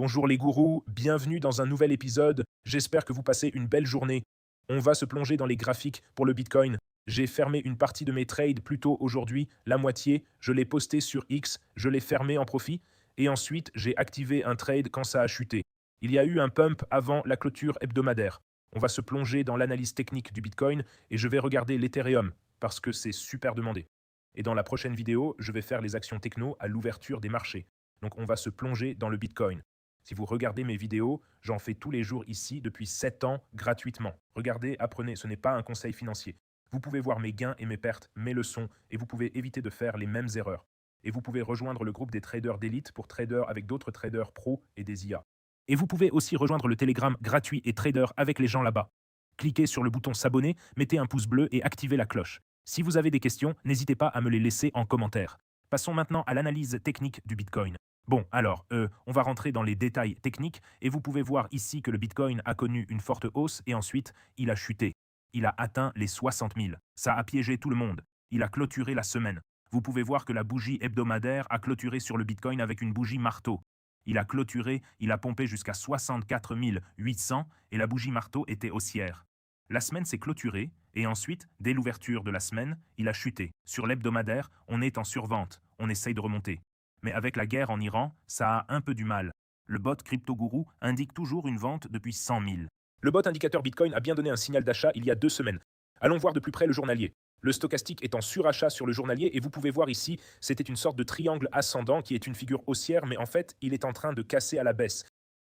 Bonjour les gourous, bienvenue dans un nouvel épisode. J'espère que vous passez une belle journée. On va se plonger dans les graphiques pour le Bitcoin. J'ai fermé une partie de mes trades plus tôt aujourd'hui, la moitié, je l'ai posté sur X, je l'ai fermé en profit, et ensuite j'ai activé un trade quand ça a chuté. Il y a eu un pump avant la clôture hebdomadaire. On va se plonger dans l'analyse technique du Bitcoin et je vais regarder l'Ethereum, parce que c'est super demandé. Et dans la prochaine vidéo, je vais faire les actions techno à l'ouverture des marchés. Donc on va se plonger dans le Bitcoin. Si vous regardez mes vidéos, j'en fais tous les jours ici depuis 7 ans gratuitement. Regardez, apprenez, ce n'est pas un conseil financier. Vous pouvez voir mes gains et mes pertes, mes leçons, et vous pouvez éviter de faire les mêmes erreurs. Et vous pouvez rejoindre le groupe des traders d'élite pour traders avec d'autres traders pros et des IA. Et vous pouvez aussi rejoindre le Telegram gratuit et trader avec les gens là-bas. Cliquez sur le bouton s'abonner, mettez un pouce bleu et activez la cloche. Si vous avez des questions, n'hésitez pas à me les laisser en commentaire. Passons maintenant à l'analyse technique du Bitcoin. Bon, alors, on va rentrer dans les détails techniques et vous pouvez voir ici que le Bitcoin a connu une forte hausse et ensuite, il a chuté. Il a atteint les 60 000. Ça a piégé tout le monde. Il a clôturé la semaine. Vous pouvez voir que la bougie hebdomadaire a clôturé sur le Bitcoin avec une bougie marteau. Il a clôturé, il a pompé jusqu'à 64 800 et la bougie marteau était haussière. La semaine s'est clôturée et ensuite, dès l'ouverture de la semaine, il a chuté. Sur l'hebdomadaire, on est en survente, on essaye de remonter. Mais avec la guerre en Iran, ça a un peu du mal. Le bot CryptoGuru indique toujours une vente depuis 100 000. Le bot indicateur Bitcoin a bien donné un signal d'achat il y a 2 semaines. Allons voir de plus près le journalier. Le stochastique est en surachat sur le journalier et vous pouvez voir ici, c'était une sorte de triangle ascendant qui est une figure haussière, mais en fait, il est en train de casser à la baisse.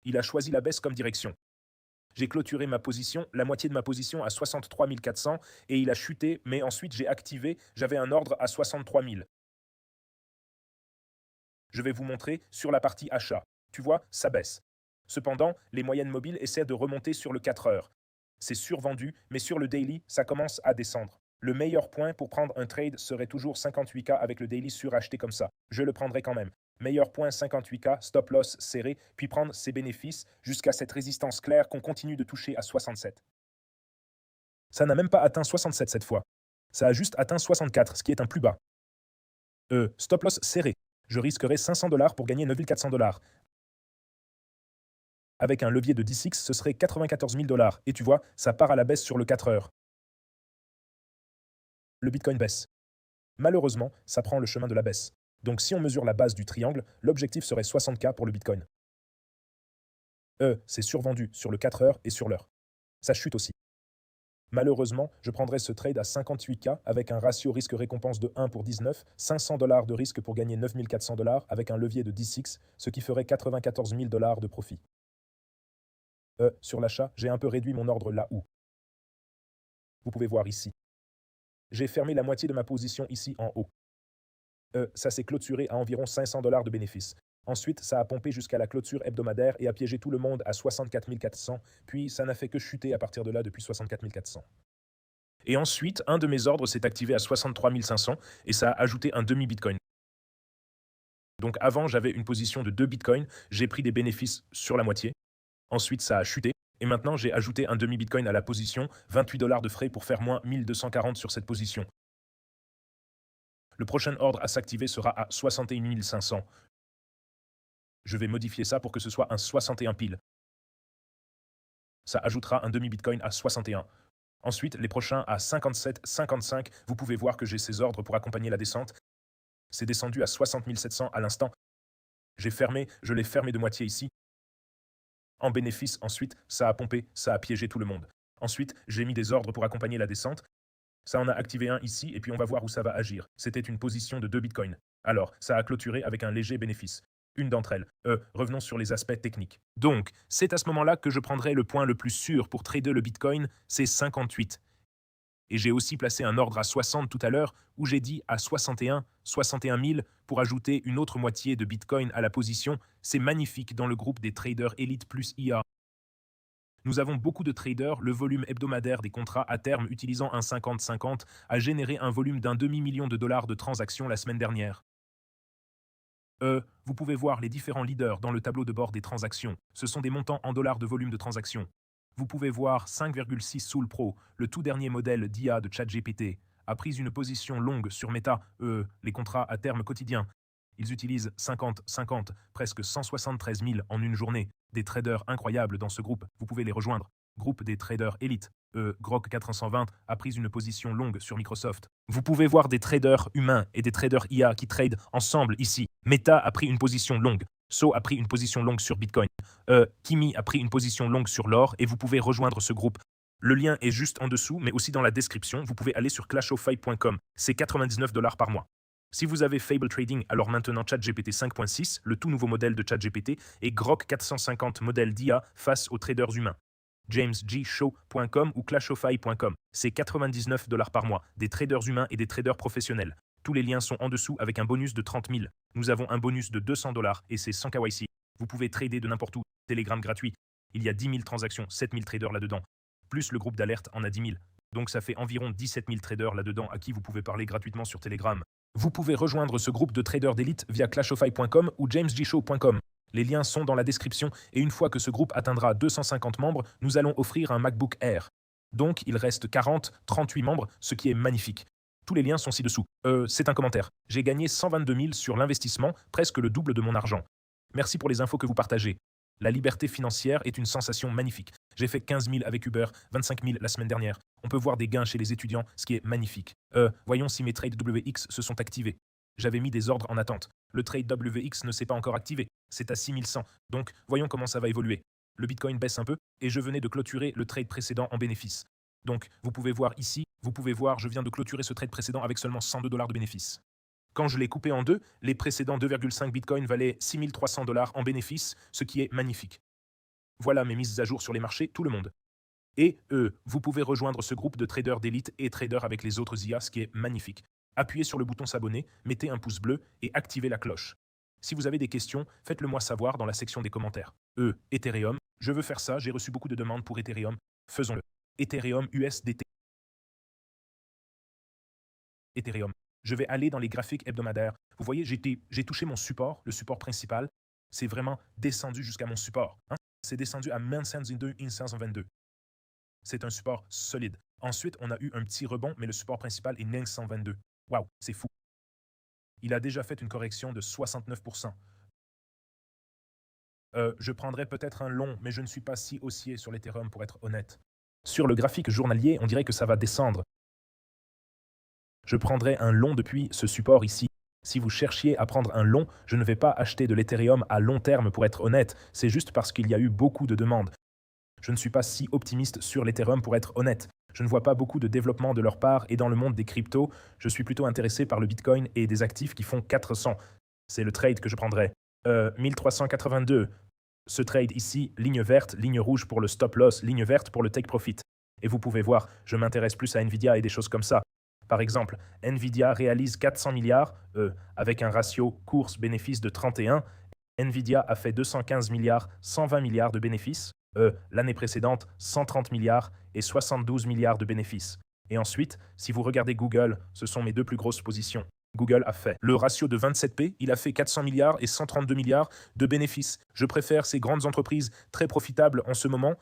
Il a choisi la baisse comme direction. J'ai clôturé ma position, la moitié de ma position à 63 400 et il a chuté, mais ensuite j'ai activé, j'avais un ordre à 63 000. Je vais vous montrer sur la partie achat. Tu vois, ça baisse. Cependant, les moyennes mobiles essaient de remonter sur le 4 heures. C'est survendu, mais sur le daily, ça commence à descendre. Le meilleur point pour prendre un trade serait toujours 58K avec le daily suracheté comme ça. Je le prendrai quand même. Meilleur point 58K, stop loss serré, puis prendre ses bénéfices jusqu'à cette résistance claire qu'on continue de toucher à 67. Ça n'a même pas atteint 67 cette fois. Ça a juste atteint 64, ce qui est un plus bas. Stop loss serré. Je risquerai 500 $ pour gagner 9 400 $. Avec un levier de 10x, ce serait 94 000 $. Et tu vois, ça part à la baisse sur le 4 heures. Le Bitcoin baisse. Malheureusement, ça prend le chemin de la baisse. Donc si on mesure la base du triangle, l'objectif serait 60K pour le Bitcoin. C'est survendu sur le 4 heures et sur l'heure. Ça chute aussi. Malheureusement, je prendrai ce trade à 58K avec un ratio risque-récompense de 1 pour 19, 500 $ de risque pour gagner 9 400 $ avec un levier de 10x, ce qui ferait 94 000 $ de profit. Sur l'achat, j'ai un peu réduit mon ordre là-haut. Vous pouvez voir ici. J'ai fermé la moitié de ma position ici en haut. Ça s'est clôturé à environ 500 $ de bénéfices. Ensuite, ça a pompé jusqu'à la clôture hebdomadaire et a piégé tout le monde à 64 400, puis ça n'a fait que chuter à partir de là depuis 64 400. Et ensuite, un de mes ordres s'est activé à 63 500 et ça a ajouté un demi-bitcoin. Donc avant, j'avais une position de 2 bitcoins, j'ai pris des bénéfices sur la moitié. Ensuite, ça a chuté. Et maintenant, j'ai ajouté un demi-bitcoin à la position, 28 $ de frais pour faire moins 1240 sur cette position. Le prochain ordre à s'activer sera à 61 500. Je vais modifier ça pour que ce soit un 61 pile. Ça ajoutera un demi-bitcoin à 61. Ensuite, les prochains à 57, 55, vous pouvez voir que j'ai ces ordres pour accompagner la descente. C'est descendu à 60 700 à l'instant. J'ai fermé, je l'ai fermé de moitié ici. En bénéfice, ensuite, ça a pompé, ça a piégé tout le monde. Ensuite, j'ai mis des ordres pour accompagner la descente. Ça en a activé un ici, et puis on va voir où ça va agir. C'était une position de 2 bitcoins. Alors, ça a clôturé avec un léger bénéfice. Une d'entre elles. Revenons sur les aspects techniques. Donc, c'est à ce moment-là que je prendrai le point le plus sûr pour trader le bitcoin, c'est 58. Et j'ai aussi placé un ordre à 60 tout à l'heure, où j'ai dit à 61, 61 000 pour ajouter une autre moitié de bitcoin à la position. C'est magnifique dans le groupe des traders Elite plus IA. Nous avons beaucoup de traders, le volume hebdomadaire des contrats à terme utilisant un 50-50 a généré un volume d'un demi-million de dollars de transactions la semaine dernière. Vous pouvez voir les différents leaders dans le tableau de bord des transactions. Ce sont des montants en dollars de volume de transactions. Vous pouvez voir 5,6 Soul Pro, le tout dernier modèle d'IA de ChatGPT, a pris une position longue sur Meta, les contrats à terme quotidiens. Ils utilisent 50-50, presque 173 000 en une journée. Des traders incroyables dans ce groupe, vous pouvez les rejoindre. Groupe des traders élites. Grok 420 a pris une position longue sur Microsoft. Vous pouvez voir des traders humains et des traders IA qui tradent ensemble ici. Meta a pris une position longue. So a pris une position longue sur Bitcoin. Kimi a pris une position longue sur l'or et vous pouvez rejoindre ce groupe. Le lien est juste en dessous, mais aussi dans la description. Vous pouvez aller sur clashofi.com. C'est 99 $ par mois. Si vous avez Fable Trading, alors maintenant ChatGPT 5.6, le tout nouveau modèle de ChatGPT, et Grok 450 modèle d'IA face aux traders humains. jamesgshow.com ou clashofi.com. C'est 99 $ par mois, des traders humains et des traders professionnels. Tous les liens sont en dessous avec un bonus de 30 000. Nous avons un bonus de 200 $ et c'est 100 KYC. Vous pouvez trader de n'importe où. Telegram gratuit. Il y a 10 000 transactions, 7 000 traders là-dedans. Plus le groupe d'alerte en a 10 000. Donc ça fait environ 17 000 traders là-dedans à qui vous pouvez parler gratuitement sur Telegram. Vous pouvez rejoindre ce groupe de traders d'élite via clashofi.com ou jamesgshow.com. Les liens sont dans la description et une fois que ce groupe atteindra 250 membres, nous allons offrir un MacBook Air. Donc il reste 38 membres, ce qui est magnifique. Tous les liens sont ci-dessous. C'est un commentaire. J'ai gagné 122 000 sur l'investissement, presque le double de mon argent. Merci pour les infos que vous partagez. La liberté financière est une sensation magnifique. J'ai fait 15 000 avec Uber, 25 000 la semaine dernière. On peut voir des gains chez les étudiants, ce qui est magnifique. Voyons si mes trades WX se sont activés. J'avais mis des ordres en attente. Le trade WX ne s'est pas encore activé. C'est à 6100. Donc, voyons comment ça va évoluer. Le Bitcoin baisse un peu et je venais de clôturer le trade précédent en bénéfice. Donc, vous pouvez voir ici, je viens de clôturer ce trade précédent avec seulement 102 $ de bénéfice. Quand je l'ai coupé en deux, les précédents 2,5 Bitcoin valaient 6300 $ en bénéfice, ce qui est magnifique. Voilà mes mises à jour sur les marchés, tout le monde. Et vous pouvez rejoindre ce groupe de traders d'élite et traders avec les autres IA, ce qui est magnifique. Appuyez sur le bouton s'abonner, mettez un pouce bleu et activez la cloche. Si vous avez des questions, faites-le moi savoir dans la section des commentaires. Ethereum, je veux faire ça, j'ai reçu beaucoup de demandes pour Ethereum, faisons-le. Ethereum USDT. Ethereum. Je vais aller dans les graphiques hebdomadaires. Vous voyez, j'ai touché mon support, le support principal. C'est vraiment descendu jusqu'à mon support. C'est descendu à 1522. C'est un support solide. Ensuite, on a eu un petit rebond, mais le support principal est 922. Waouh, c'est fou. Il a déjà fait une correction de 69%. Je prendrais peut-être un long, mais je ne suis pas si haussier sur l'Ethereum pour être honnête. Sur le graphique journalier, on dirait que ça va descendre. Je prendrais un long depuis ce support ici. Si vous cherchiez à prendre un long, je ne vais pas acheter de l'Ethereum à long terme pour être honnête. C'est juste parce qu'il y a eu beaucoup de demandes. Je ne suis pas si optimiste sur l'Ethereum pour être honnête. Je ne vois pas beaucoup de développement de leur part et dans le monde des cryptos, je suis plutôt intéressé par le Bitcoin et des actifs qui font 400. C'est le trade que je prendrais. 1382. Ce trade ici, ligne verte, ligne rouge pour le stop loss, ligne verte pour le take profit. Et vous pouvez voir, je m'intéresse plus à Nvidia et des choses comme ça. Par exemple, Nvidia réalise 400 milliards avec un ratio course-bénéfice de 31. Nvidia a fait 215 milliards, 120 milliards de bénéfices. L'année précédente, 130 milliards et 72 milliards de bénéfices. Et ensuite, si vous regardez Google, ce sont mes deux plus grosses positions. Google a fait le ratio de 27P, il a fait 400 milliards et 132 milliards de bénéfices. Je préfère ces grandes entreprises très profitables en ce moment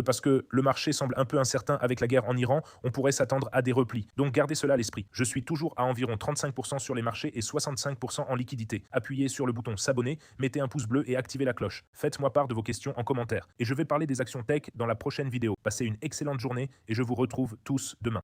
parce que le marché semble un peu incertain avec la guerre en Iran. On pourrait s'attendre à des replis. Donc gardez cela à l'esprit. Je suis toujours à environ 35% sur les marchés et 65% en liquidité. Appuyez sur le bouton s'abonner, mettez un pouce bleu et activez la cloche. Faites-moi part de vos questions en commentaire. Et je vais parler des actions tech dans la prochaine vidéo. Passez une excellente journée et je vous retrouve tous demain.